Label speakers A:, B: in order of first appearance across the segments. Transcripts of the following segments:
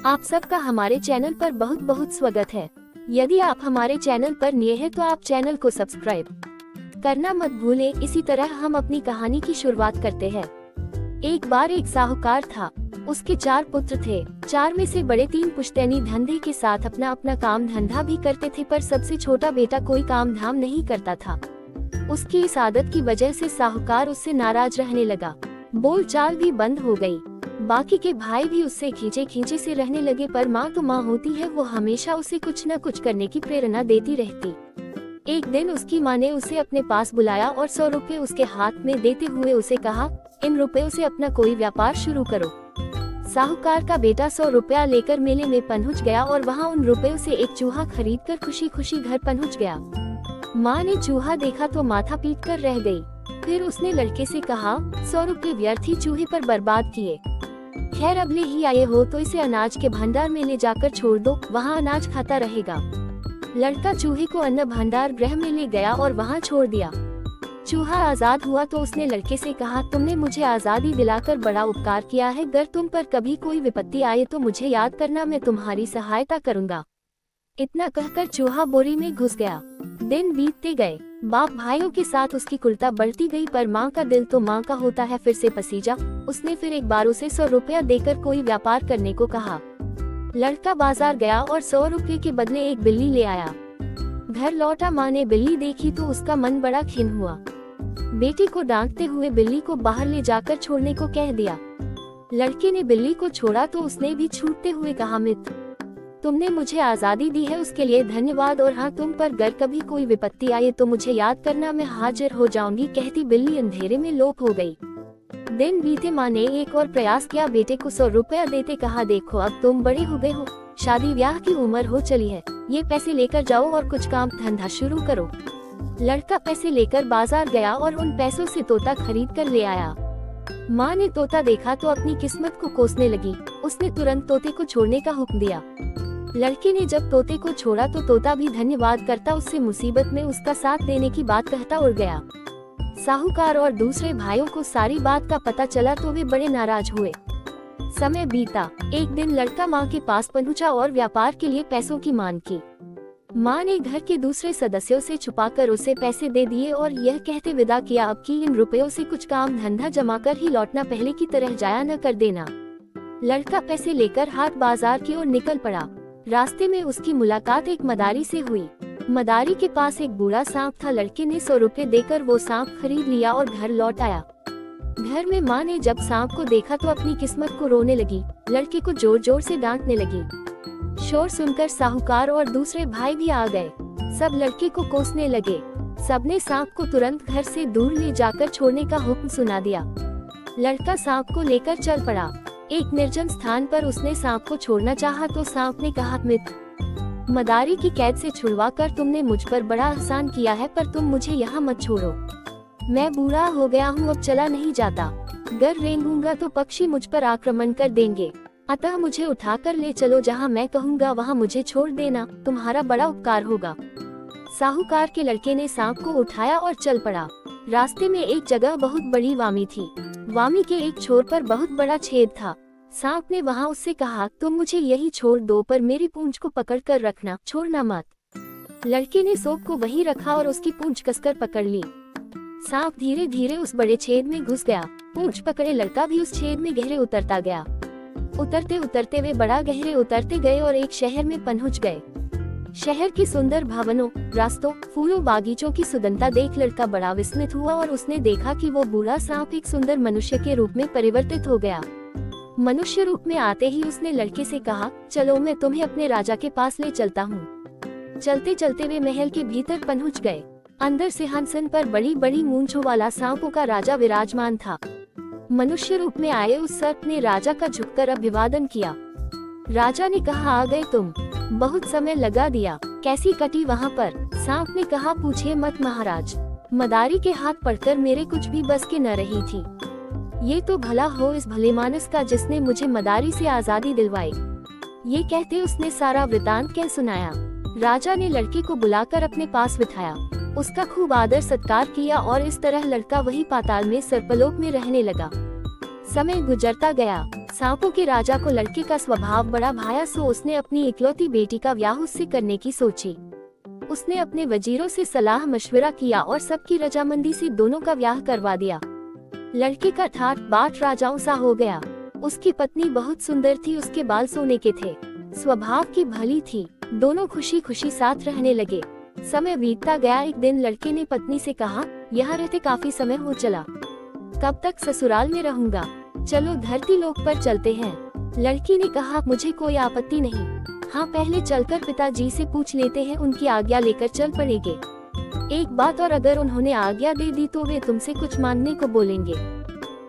A: आप सबका हमारे चैनल पर बहुत बहुत स्वागत है। यदि आप हमारे चैनल पर नए हैं तो आप चैनल को सब्सक्राइब करना मत भूलें। इसी तरह हम अपनी कहानी की शुरुआत करते हैं। एक बार एक साहूकार था। उसके 4 पुत्र थे। 4 में से बड़े 3 पुश्तैनी धंधे के साथ अपना अपना काम धंधा भी करते थे, पर सबसे छोटा बेटा कोई काम धाम नहीं करता था। उसकी इस आदत की वजह से साहूकार उससे नाराज रहने लगा। बोलचाल भी बंद हो गई। बाकी के भाई भी उससे खींचे खींचे से रहने लगे, पर माँ तो माँ होती है, वो हमेशा उसे कुछ न कुछ करने की प्रेरणा देती रहती। एक दिन उसकी माँ ने उसे अपने पास बुलाया और 100 रुपए उसके हाथ में देते हुए उसे कहा, इन रुपयों से अपना कोई व्यापार शुरू करो। साहूकार का बेटा 100 रुपया लेकर मेले में पहुंच गया और वहाँ उन रुपयों से एक चूहा खरीदकर खुशी खुशी घर पहुंच गया। माँ ने चूहा देखा तो माथा पीट कर रह गई। फिर उसने लड़के से कहा, 100 रुपये व्यर्थ ही चूहे पर बर्बाद किए। खैर, अब ले ही आए हो तो इसे अनाज के भंडार में ले जाकर छोड़ दो, वहाँ अनाज खाता रहेगा। लड़का चूहे को अन्न भंडार गृह में ले गया और वहाँ छोड़ दिया। चूहा आजाद हुआ तो उसने लड़के से कहा, तुमने मुझे आजादी दिलाकर बड़ा उपकार किया है। अगर तुम पर कभी कोई विपत्ति आए तो मुझे याद करना, मैं तुम्हारी सहायता करूँगा। इतना कहकर चूहा बोरी में घुस गया। दिन बीतते गए। बाप भाइयों के साथ उसकी कुलता बढ़ती गई, पर माँ का दिल तो माँ का होता है। फिर से पसीजा। उसने फिर एक बार उसे 100 रुपया देकर कोई व्यापार करने को कहा। लड़का बाजार गया और 100 रुपये के बदले एक बिल्ली ले आया। घर लौटा, माँ ने बिल्ली देखी तो उसका मन बड़ा खिन्न हुआ। बेटी को डांटते हुए बिल्ली को बाहर ले जाकर छोड़ने को कह दिया। लड़के ने बिल्ली को छोड़ा तो उसने भी छूटते हुए कहा, मित्र, तुमने मुझे आजादी दी है उसके लिए धन्यवाद, और हाँ, तुम पर अगर कभी कोई विपत्ति आए तो मुझे याद करना, मैं हाजिर हो जाऊंगी। कहती बिल्ली अंधेरे में लोप हो गई। दिन बीते, माँ ने एक और प्रयास किया। बेटे को 100 रुपया देते कहा, देखो अब तुम बड़े हो गए हो, शादी ब्याह की उम्र हो चली है, ये पैसे लेकर जाओ और कुछ काम धंधा शुरू करो। लड़का पैसे लेकर बाजार गया और उन पैसों से तोता खरीद कर ले आया। माँ ने तोता देखा तो अपनी किस्मत को कोसने लगी। उसने तुरंत तोते को छोड़ने का हुक्म दिया। लड़के ने जब तोते को छोड़ा तो तोता भी धन्यवाद करता उससे मुसीबत में उसका साथ देने की बात कहता उड़ गया। साहूकार और दूसरे भाइयों को सारी बात का पता चला तो वे बड़े नाराज हुए। समय बीता। एक दिन लड़का माँ के पास पहुंचा और व्यापार के लिए पैसों की मांग की। माँ ने घर के दूसरे सदस्यों से छुपाकर उसे पैसे दे दिए और यह कहते विदा किया, अब की इन रुपयों से कुछ काम धंधा जमा कर ही लौटना, पहले की तरह जाया न कर देना। लड़का पैसे लेकर हाट बाजार की ओर निकल पड़ा। रास्ते में उसकी मुलाकात एक मदारी से हुई। मदारी के पास एक बूढ़ा सांप था। लड़के ने 100 रुपए देकर वो सांप खरीद लिया और घर लौट आया। घर में माँ ने जब सांप को देखा तो अपनी किस्मत को रोने लगी। लड़के को जोर जोर से डांटने लगी। शोर सुनकर साहूकार और दूसरे भाई भी आ गए। सब लड़के को कोसने लगे। सबने सांप को तुरंत घर से दूर ले जाकर छोड़ने का हुक्म सुना दिया। लड़का सांप को लेकर चल पड़ा। एक निर्जन स्थान पर उसने सांप को छोड़ना चाहा तो सांप ने कहा, मित्र, मदारी की कैद से छुड़वाकर तुमने मुझ पर बड़ा एहसान किया है, पर तुम मुझे यहाँ मत छोड़ो। मैं बूढ़ा हो गया हूँ, अब चला नहीं जाता। अगर रेंगूंगा तो पक्षी मुझ पर आक्रमण कर देंगे, अतः मुझे उठाकर ले चलो, जहाँ मैं कहूँगा वहाँ मुझे छोड़ देना, तुम्हारा बड़ा उपकार होगा। साहूकार के लड़के ने सांप को उठाया और चल पड़ा। रास्ते में एक जगह बहुत बड़ी वामी थी। वामी के एक छोर पर बहुत बड़ा छेद था। सांप ने वहाँ उससे कहा, तुम मुझे यही छोड़ दो, पर मेरी पूंछ को पकड़ कर रखना, छोड़ना मत। लड़के ने सोप को वहीं रखा और उसकी पूंछ कसकर पकड़ ली। सांप धीरे धीरे उस बड़े छेद में घुस गया। पूंछ पकड़े लड़का भी उस छेद में गहरे उतरता गया। उतरते उतरते वे बड़ा गहरे उतरते गए और एक शहर में पहुंच गए। शहर की सुंदर भवनों, रास्तों, फूलों, बागीचों की सुंदरता देख लड़का बड़ा विस्मित हुआ और उसने देखा कि वो बूढ़ा सांप एक सुंदर मनुष्य के रूप में परिवर्तित हो गया। मनुष्य रूप में आते ही उसने लड़के से कहा, चलो मैं तुम्हें अपने राजा के पास ले चलता हूँ। चलते चलते वे महल के भीतर पहुँच गए। अंदर सिंहासन पर बड़ी बड़ी मूंछों वाला सांपों का राजा विराजमान था। मनुष्य रूप में आए उस सर्प ने राजा का झुककर अभिवादन किया। राजा ने कहा, आ गए तुम, बहुत समय लगा दिया, कैसी कटी वहाँ पर? सांप ने कहा, पूछिए मत महाराज, मदारी के हाथ पड़कर मेरे कुछ भी बस के न रही थी। ये तो भला हो इस भले मानस का जिसने मुझे मदारी से आजादी दिलवाई। ये कहते उसने सारा वृतांत कह सुनाया। राजा ने लड़के को बुलाकर अपने पास बिठाया, उसका खूब आदर सत्कार किया और इस तरह लड़का वही पाताल में सर्पलोक में रहने लगा। समय गुजरता गया। सांपों के राजा को लड़के का स्वभाव बड़ा भाया, सो उसने अपनी इकलौती बेटी का ब्याह उससे करने की सोची। उसने अपने वजीरों से सलाह मशवरा किया और सबकी रजामंदी से दोनों का ब्याह करवा दिया। लड़के का ठाट बाट राजाओं सा हो गया। उसकी पत्नी बहुत सुंदर थी, उसके बाल सोने के थे, स्वभाव की भली थी। दोनों खुशी खुशी साथ रहने लगे। समय बीतता गया। एक दिन लड़के ने पत्नी से कहा, यहाँ रहते काफी समय हो चला, कब तक ससुराल में रहूंगा, चलो धरती लोक पर चलते हैं। लड़की ने कहा, मुझे कोई आपत्ति नहीं, हाँ पहले चलकर पिताजी से पूछ लेते हैं, उनकी आज्ञा लेकर चल पड़ेंगे। एक बात और, अगर उन्होंने आज्ञा दे दी तो वे तुमसे कुछ मांगने को बोलेंगे।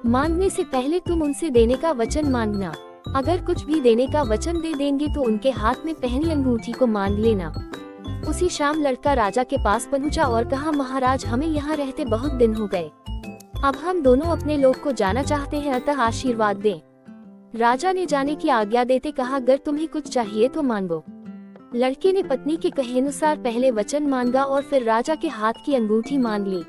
A: मांगने से पहले तुम उनसे देने का वचन मांगना। अगर कुछ भी देने का वचन दे देंगे तो उनके हाथ में पहनी अंगूठी को मांग लेना। उसी शाम लड़का राजा के पास पहुंचा और कहा, महाराज हमें यहाँ रहते बहुत दिन हो गए, अब हम दोनों अपने लोक को जाना चाहते हैं, अतः आशीर्वाद दें। राजा ने जाने की आज्ञा देते कहा, अगर तुम्हें कुछ चाहिए तो मांगो। लड़के ने पत्नी के कहे अनुसार पहले वचन मांगा और फिर राजा के हाथ की अंगूठी मांग ली।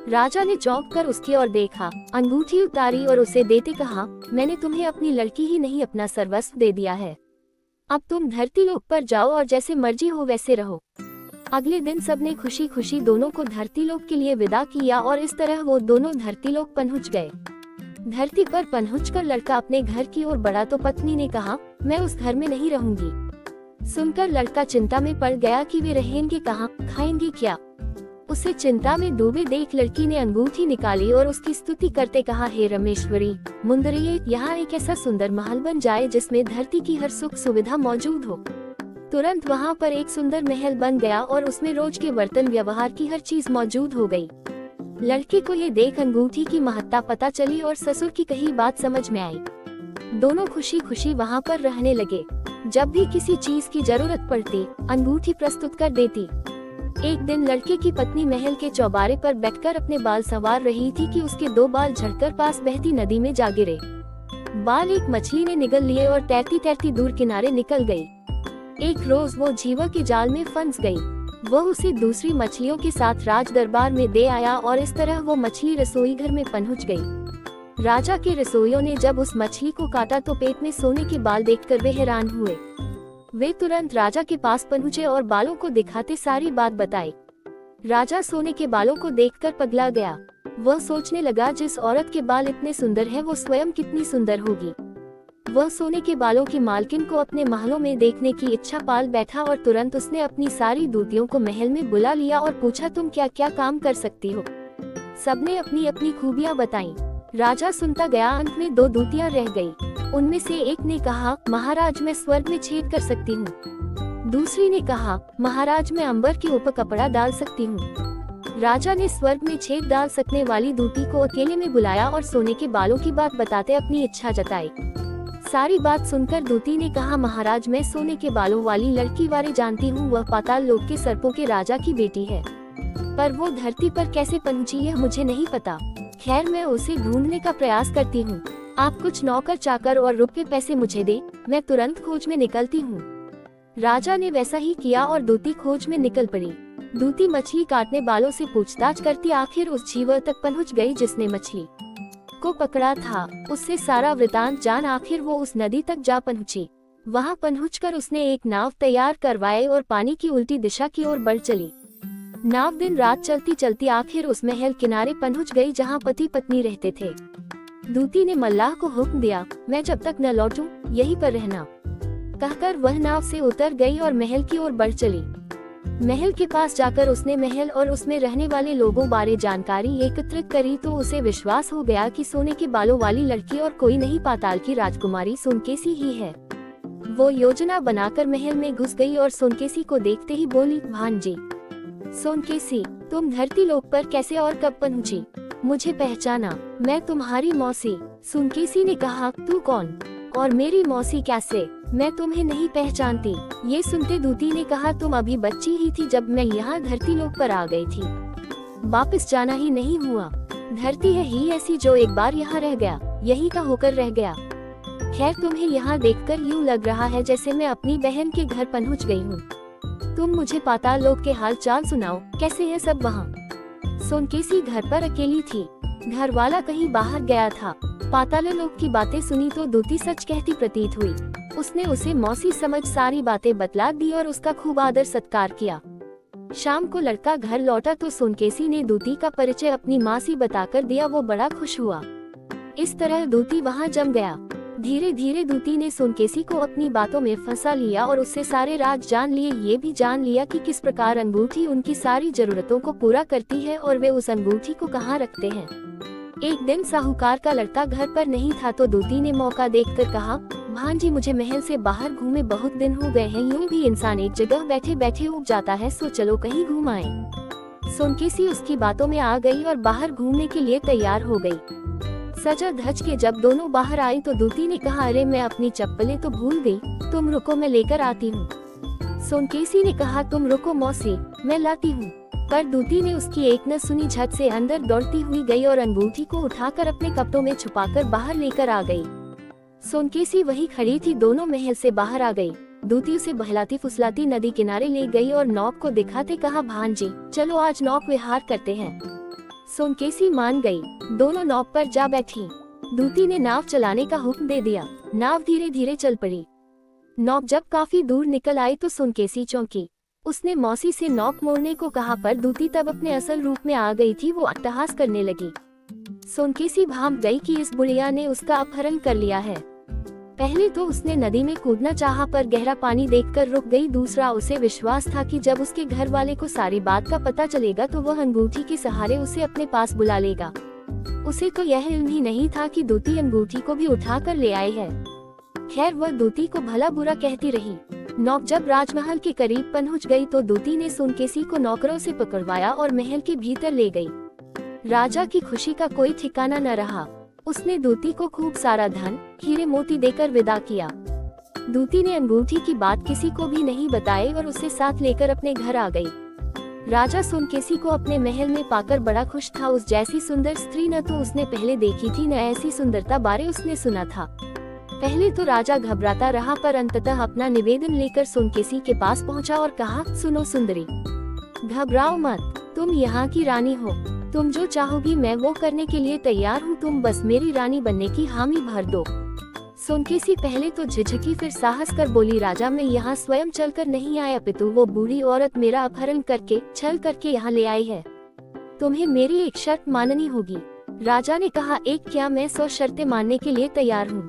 A: राजा ने चौंक कर उसकी ओर देखा, अंगूठी उतारी और उसे देते कहा, मैंने तुम्हें अपनी लड़की ही नहीं अपना सर्वस्व दे दिया है, अब तुम धरती लोक पर जाओ और जैसे मर्जी हो वैसे रहो। अगले दिन सबने खुशी खुशी दोनों को धरती लोक के लिए विदा किया और इस तरह वो दोनों धरती लोक पहुंच गए। धरती पर पहुंचकर लड़का अपने घर की ओर बढ़ा तो पत्नी ने कहा, मैं उस घर में नहीं रहूंगी। सुनकर लड़का चिंता में पड़ गया कि वे रहेंगे कहाँ, खाएंगे क्या। उसे चिंता में डूबे देख लड़की ने अंगूठी निकाली और उसकी स्तुति करते कहा, हे रमेश्वरी मुंदरिये, यहाँ एक ऐसा सुंदर महल बन जाए जिसमें धरती की हर सुख सुविधा मौजूद हो। तुरंत वहाँ पर एक सुंदर महल बन गया और उसमें रोज के बर्तन व्यवहार की हर चीज मौजूद हो गई। लड़के को ये देख अंगूठी की महत्ता पता चली और ससुर की कही बात समझ में आई। दोनों खुशी खुशी वहाँ पर रहने लगे। जब भी किसी चीज की जरूरत पड़ती, अंगूठी प्रस्तुत कर देती। एक दिन लड़के की पत्नी महल के चौबारे पर बैठकर अपने बाल संवार रही थी कि उसके 2 बाल झड़कर पास बहती नदी में जा गिरे। बाल एक मछली ने निगल लिए और तैरती तैरती दूर किनारे निकल गई। एक रोज वो झींगा के जाल में फंस गई। वह उसे दूसरी मछलियों के साथ राज दरबार में दे आया और इस तरह वो मछली रसोई घर में पहुंच गई। राजा के रसोइयों ने जब उस मछली को काटा तो पेट में सोने के बाल देखकर वे हैरान हुए। वे तुरंत राजा के पास पहुंचे और बालों को दिखाते सारी बात बताई। राजा सोने के बालों को देखकर पगला गया। वह सोचने लगा, जिस औरत के बाल इतने सुंदर हैं वो स्वयं कितनी सुंदर होगी। वह सोने के बालों की मालकिन को अपने महलों में देखने की इच्छा पाल बैठा और तुरंत उसने अपनी सारी दूतियों को महल में बुला लिया और पूछा, तुम क्या क्या काम कर सकती हो। सबने अपनी अपनी खूबियां बताईं। राजा सुनता गया। अंत में 2 दूतियां रह गई। उनमें से एक ने कहा, महाराज मैं स्वर्ग में छेद कर सकती हूँ। दूसरी ने कहा, महाराज मैं अंबर के ऊपर कपड़ा डाल सकती हूँ। राजा ने स्वर्ग में छेद डाल सकने वाली दूती को अकेले में बुलाया और सोने के बालों की बात बताते अपनी इच्छा जताई। सारी बात सुनकर दूती ने कहा, महाराज मैं सोने के बालों वाली लड़की बारे जानती हूँ, वह पाताल लोक के सर्पों के राजा की बेटी है, पर वो धरती पर कैसे पहुंची यह मुझे नहीं पता। खैर मैं उसे ढूंढने का प्रयास करती हूँ। आप कुछ नौकर चाकर और रुपए पैसे मुझे दे, मैं तुरंत खोज में निकलती हूँ। राजा ने वैसा ही किया और दूती खोज में निकल पड़ी। दूती मछली काटने वालों से पूछताछ करती आखिर उस जीव तक पहुँच गई जिसने मछली को पकड़ा था। उससे सारा वृतांत जान आखिर वो उस नदी तक जा पहुंची। वहां पहुंचकर उसने एक नाव तैयार करवाए और पानी की उल्टी दिशा की ओर बढ़ चली। नाव दिन रात चलती चलती आखिर उस महल किनारे पहुंच गई जहां पति पत्नी रहते थे। दूती ने मल्लाह को हुक्म दिया, मैं जब तक न लौटूं यहीं पर रहना। कहकर वह नाव से उतर गई और महल की ओर बढ़ चली। महल के पास जाकर उसने महल और उसमें रहने वाले लोगों बारे जानकारी एकत्रित करी तो उसे विश्वास हो गया कि सोने के बालों वाली लड़की और कोई नहीं पाताल की राजकुमारी सोनकेसी ही है। वो योजना बनाकर महल में घुस गई और सोनकेसी को देखते ही बोली, भांजी सोनकेसी तुम धरती लोक पर कैसे और कब पहुंची? मुझे पहचाना, मैं तुम्हारी मौसी। सोनकेसी ने कहा, तू कौन और मेरी मौसी कैसे? मैं तुम्हें नहीं पहचानती। ये सुनते दूती ने कहा, तुम अभी बच्ची ही थी जब मैं यहाँ धरती लोक पर आ गई थी, वापस जाना ही नहीं हुआ। धरती है ही ऐसी जो एक बार यहाँ रह गया, यही का होकर रह गया। खैर तुम्हें यहाँ देखकर यूँ लग रहा है जैसे मैं अपनी बहन के घर पहुँच गई हूँ। तुम मुझे पाताल लोक के हाल चाल सुनाओ, कैसे है सब वहाँ? सोनकेसी घर पर अकेली थी। घर वाला कहीं बाहर गया था। पाताल लोक की बातें सुनी तो दूती सच कहती प्रतीत हुई। उसने उसे मौसी समझ सारी बातें बतला दी और उसका खूब आदर सत्कार किया। शाम को लड़का घर लौटा तो सोनकेसी ने दूती का परिचय अपनी मासी बताकर दिया। वो बड़ा खुश हुआ। इस तरह दूती वहाँ जम गया। धीरे धीरे दूती ने सोनकेसी को अपनी बातों में फंसा लिया और उससे सारे राज जान लिए। ये भी जान लिया कि किस प्रकार अंगूठी उनकी सारी जरूरतों को पूरा करती है और वे उस अंगूठी को कहाँ रखते हैं। एक दिन साहूकार का लड़का घर पर नहीं था तो दूती ने मौका देखकर कहा, भांजी मुझे महल से बाहर घूमे बहुत दिन हो गए हैं। यूं भी इंसान एक जगह बैठे बैठे ऊब जाता है, सो चलो कहीं घूम आए। सोनकेसी उसकी बातों में आ गई और बाहर घूमने के लिए तैयार हो गई। सजा धज के जब दोनों बाहर आई तो दूती ने कहा, अरे मैं अपनी चप्पलें तो भूल गई, तुम रुको मैं लेकर आती हूँ। सोनकेसी ने कहा, तुम रुको मौसी मैं लाती हूँ। पर दूती ने उसकी एक न सुनी, झट से अंदर दौड़ती हुई गई और अंगूठी को उठाकर अपने कपड़ों में छुपाकर बाहर लेकर आ गई। सोनकेसी वही खड़ी थी। दोनों महल से बाहर आ गई। दूती उसे बहलाती फुसलाती नदी किनारे ले गई और नौक को दिखाते कहा, भांजी चलो आज नौक विहार करते हैं। सोनकेसी मान गई। दोनों नौक पर जा बैठी। दूती ने नाव चलाने का हुक्म दे दिया। नाव धीरे धीरे चल पड़ी। नौक जब काफी दूर निकल आई तो सोनकेसी चौंकी। उसने मौसी से नौक मोड़ने को कहा पर दूती तब अपने असल रूप में आ गई थी। वो अट्टहास करने लगी। सोनकेसी भांप गई कि इस बुढ़िया ने उसका अपहरण कर लिया है। पहले तो उसने नदी में कूदना चाहा पर गहरा पानी देखकर रुक गई। दूसरा, उसे विश्वास था कि जब उसके घर वाले को सारी बात का पता चलेगा तो वह अंगूठी के सहारे उसे अपने पास बुला लेगा। उसे तो यह इल्म ही नहीं था कि दूती अंगूठी को भी उठा कर ले आई है। खैर वह दूती को भला बुरा कहती रही। नौक जब राजमहल के करीब पहुंच गई तो दूती ने सोनकेसी को नौकरों से पकड़वाया और महल के भीतर ले गई। राजा की खुशी का कोई ठिकाना न रहा। उसने दूती को खूब सारा धन हीरे मोती देकर विदा किया। दूती ने अंगूठी की बात किसी को भी नहीं बताई और उसे साथ लेकर अपने घर आ गई। राजा सोनकेसी को अपने महल में पाकर बड़ा खुश था। उस जैसी सुंदर स्त्री न तो उसने पहले देखी थी, न ऐसी सुंदरता बारे उसने सुना था। पहले तो राजा घबराता रहा पर अंततः अपना निवेदन लेकर सोनकेसी के पास पहुंचा और कहा, सुनो सुंदरी, घबराओ मत, तुम यहाँ की रानी हो। तुम जो चाहोगी मैं वो करने के लिए तैयार हूँ। तुम बस मेरी रानी बनने की हामी भर दो। सोनकेसी पहले तो झिझकी फिर साहस कर बोली, राजा मैं यहाँ स्वयं चलकर नहीं आया पितु वो बूढ़ी औरत मेरा अपहरण करके छल करके यहाँ ले आई है। तुम्हें मेरी एक शर्त माननी होगी। राजा ने कहा, एक क्या? मैं 100 शर्तें मानने के लिए तैयार हूँ।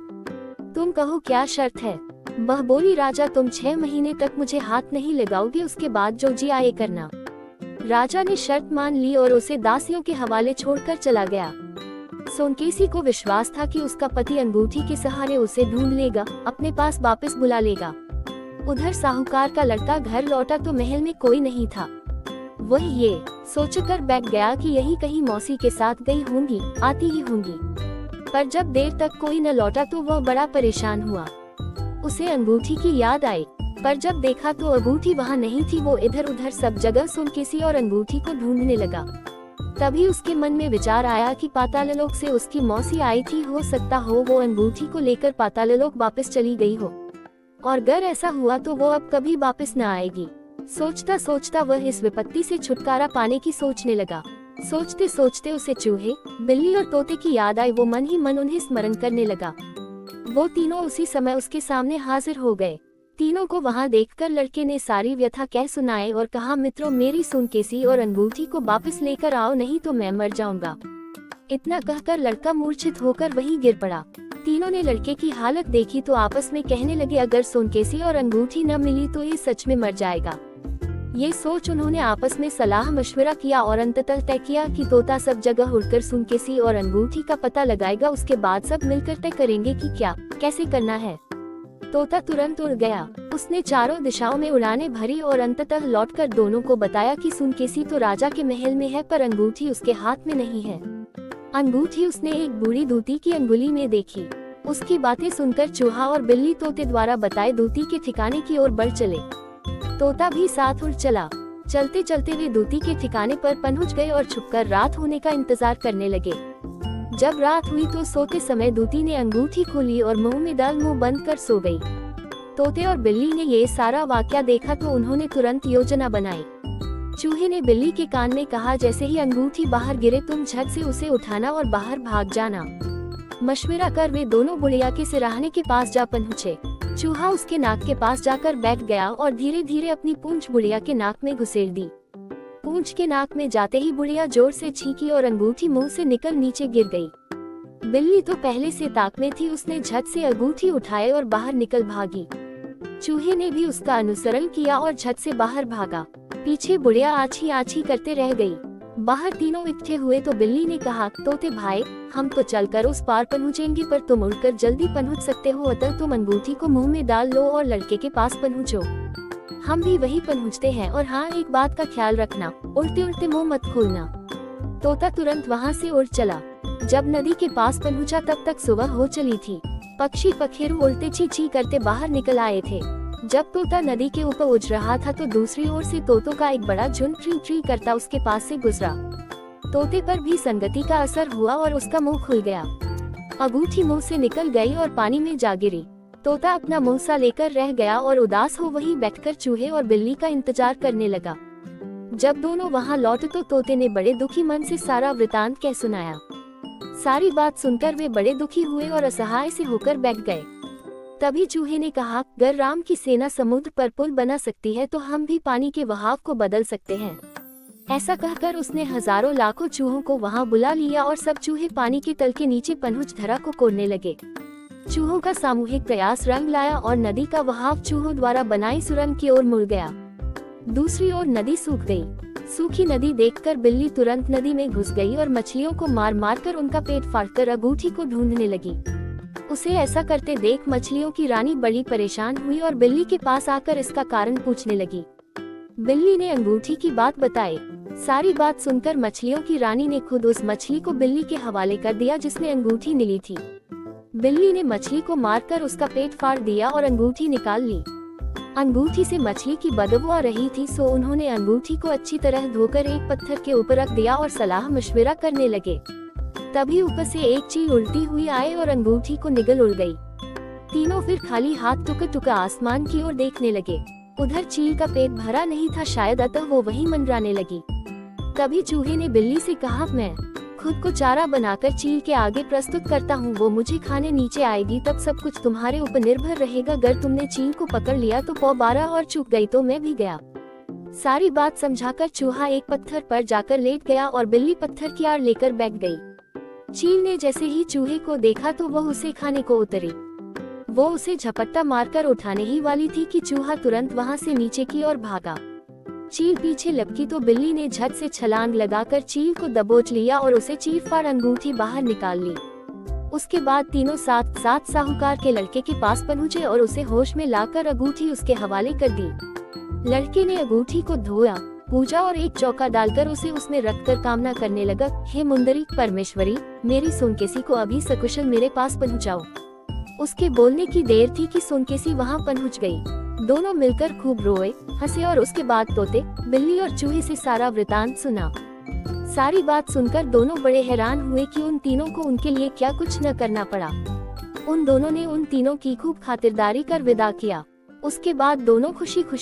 A: तुम कहो क्या शर्त है? वह बोली, राजा तुम 6 महीने तक मुझे हाथ नहीं लगाओगे, उसके बाद जो जी आए करना। राजा ने शर्त मान ली और उसे दासियों के हवाले छोड़कर चला गया। सोनकेसी को विश्वास था कि उसका पति अंगूठी के सहारे उसे ढूंढ लेगा, अपने पास वापस बुला लेगा। उधर साहूकार का लड़का घर लौटा तो महल में कोई नहीं था। वह ये सोचकर बैठ गया कि यही कहीं मौसी के साथ गई होंगी, आती ही होंगी। पर जब देर तक कोई न लौटा तो वह बड़ा परेशान हुआ। उसे अंगूठी की याद आई, पर जब देखा तो अंगूठी वहाँ नहीं थी। वो इधर उधर सब जगह सोनकेसी और अंगूठी को ढूंढने लगा। तभी उसके मन में विचार आया कि पाताललोक से उसकी मौसी आई थी, हो सकता हो वो अंगूठी को लेकर पाताललोक वापस चली गई हो, और अगर ऐसा हुआ तो वो अब कभी वापस न आएगी। सोचता सोचता वह इस विपत्ति से छुटकारा पाने की सोचने लगा। सोचते सोचते उसे चूहे, बिल्ली और तोते की याद आई। वो मन ही मन उन्हें स्मरण करने लगा। वो तीनों उसी समय उसके सामने हाजिर हो गए। तीनों को वहां देखकर लड़के ने सारी व्यथा कह सुनाए और कहा, मित्रों मेरी सोनकेसी और अंगूठी को वापस लेकर आओ, नहीं तो मैं मर जाऊंगा। इतना कहकर लड़का मूर्छित होकर वहीं गिर पड़ा। तीनों ने लड़के की हालत देखी तो आपस में कहने लगे, अगर सोनकेसी और अंगूठी न मिली तो ये सच में मर जाएगा। ये सोच उन्होंने आपस में सलाह मशवरा किया और अंततः तय किया कि तोता सब जगह उड़कर सोनकेसी और अंगूठी का पता लगाएगा। उसके बाद सब मिलकर तय करेंगे कि क्या कैसे करना है। तोता तुरंत उड़ गया। उसने चारों दिशाओं में उड़ानें भरी और अंततः लौटकर दोनों को बताया कि सोनकेसी तो राजा के महल में है पर अंगूठी उसके हाथ में नहीं है। अंगूठी उसने एक बूढ़ी दूती की अंगुली में देखी। उसकी बातें सुनकर चूहा और बिल्ली तोते द्वारा बताए दूती के ठिकाने की ओर बढ़ चले। तोता भी साथ उड़ चला। चलते चलते वे दूती के ठिकाने पर पहुंच गए और छुपकर रात होने का इंतजार करने लगे। जब रात हुई तो सोते समय दूती ने अंगूठी खोली और मुंह में डाल मुंह बंद कर सो गई। तोते और बिल्ली ने ये सारा वाकया देखा तो उन्होंने तुरंत योजना बनाई। चूहे ने बिल्ली के कान में कहा, जैसे ही अंगूठी बाहर गिरे तुम झट से उसे उठाना और बाहर भाग जाना। मशवरा कर वे दोनों बुढ़िया के सिरहाने के पास जा पहुँचे। चूहा उसके नाक के पास जाकर बैठ गया और धीरे धीरे अपनी पूंछ बुढ़िया के नाक में घुसेड़ दी। पूंछ के नाक में जाते ही बुढ़िया जोर से छींकी और अंगूठी मुंह से निकल नीचे गिर गई। बिल्ली तो पहले से ताक में थी, उसने झट से अंगूठी उठाए और बाहर निकल भागी। चूहे ने भी उसका अनुसरण किया और झट से बाहर भागा। पीछे बुढ़िया आछी आछी करते रह गई। बाहर तीनों इकट्ठे हुए तो बिल्ली ने कहा, तोते भाई, हम तो चलकर उस पार पहुँचेंगे, पर तुम उड़कर जल्दी पहुँच सकते हो, अतः तुम अंगूठी को मुंह में डाल लो और लड़के के पास पहुँचो। हम भी वही पहुँचते हैं, और हाँ, एक बात का ख्याल रखना, उड़ते उड़ते मुंह मत खोलना। तोता तुरंत वहाँ से उड़ चला। जब नदी के पास पहुँचा तब तक सुबह हो चली थी। पक्षी पखेरु उड़ते ची ची करते बाहर निकल आए थे। जब तोता नदी के ऊपर उड़ रहा था तो दूसरी ओर से तोतों का एक बड़ा झुंड ट्री ट्री करता उसके पास से गुजरा। तोते पर भी संगति का असर हुआ और उसका मुंह खुल गया। अंगूठी मुंह से निकल गई और पानी में जा गिरी। तोता अपना मुंह सा लेकर रह गया और उदास हो वहीं बैठकर चूहे और बिल्ली का इंतजार करने लगा। जब दोनों वहां लौटे तो तोते ने बड़े दुखी मन से सारा वृतांत कह सुनाया। सारी बात सुनकर वे बड़े दुखी हुए और असहाय से होकर बैठ गए। तभी चूहे ने कहा, अगर राम की सेना समुद्र पर पुल बना सकती है तो हम भी पानी के बहाव को बदल सकते हैं। ऐसा कहकर उसने हजारों लाखों चूहों को वहां बुला लिया और सब चूहे पानी के तल के नीचे पहुंच धरा को कोरने लगे। चूहों का सामूहिक प्रयास रंग लाया और नदी का बहाव चूहों द्वारा बनाई सुरंग की ओर मुड़ गया। दूसरी ओर नदी सूख गई। सूखी नदी देखकर बिल्ली तुरंत नदी में घुस गई और मछलियों को मार मार कर उनका पेट फाड़कर अंगूठी को ढूंढने लगी। उसे ऐसा करते देख मछलियों की रानी बड़ी परेशान हुई और बिल्ली के पास आकर इसका कारण पूछने लगी। बिल्ली ने अंगूठी की बात बताई। सारी बात सुनकर मछलियों की रानी ने खुद उस मछली को बिल्ली के हवाले कर दिया जिसने अंगूठी ली थी। बिल्ली ने मछली को मारकर उसका पेट फाड़ दिया और अंगूठी निकाल ली। अंगूठी से मछली की बदबू आ रही थी, सो उन्होंने अंगूठी को अच्छी तरह धोकर एक पत्थर के ऊपर रख दिया और सलाह मशवरा करने लगे। तभी ऊपर से एक चील उड़ती हुई आए और अंगूठी को निगल उड़ गई। तीनों फिर खाली हाथ टुका टुका आसमान की ओर देखने लगे। उधर चील का पेट भरा नहीं था शायद, अतः वो वहीं मंडराने लगी। तभी चूहे ने बिल्ली से कहा, मैं खुद को चारा बनाकर चील के आगे प्रस्तुत करता हूँ, वो मुझे खाने नीचे आएगी, तब सब कुछ तुम्हारे ऊपर निर्भर रहेगा। अगर तुमने चील को पकड़ लिया तो पौ 12 और चूक गई तो मैं भी गया। सारी बात समझाकर चूहा एक पत्थर पर जाकर लेट गया और बिल्ली पत्थर की आड़ लेकर बैठ गई। चील ने जैसे ही चूहे को देखा तो वह उसे खाने को उतरी। वो उसे झपट्टा मारकर उठाने ही वाली थी कि चूहा तुरंत वहां से नीचे की ओर भागा। चील पीछे लपकी तो बिल्ली ने झट से छलांग लगाकर चील को दबोच लिया और उसे चीरफाड़ अंगूठी बाहर निकाल ली। उसके बाद तीनों साथ साथ साहूकार के लड़के के पास पहुंचे और उसे होश में लाकर अंगूठी उसके हवाले कर दी। लड़के ने अंगूठी को धोया, पूजा और एक चौका डालकर उसे उसमें रखकर कामना करने लगा, हे मुंदरी परमेश्वरी, मेरी सोनकेसी को अभी सकुशल मेरे पास पहुंचाओ। उसके बोलने की देर थी कि सोनकेसी वहां पहुंच गई। दोनों मिलकर खूब रोए हंसे और उसके बाद तोते, बिल्ली और चूहे से सारा वृतांत सुना। सारी बात सुनकर दोनों बड़े हैरान हुए कि उन तीनों को उनके लिए क्या कुछ न करना पड़ा। उन दोनों ने उन तीनों की खूब खातिरदारी कर विदा किया। उसके बाद दोनों खुशी खुशी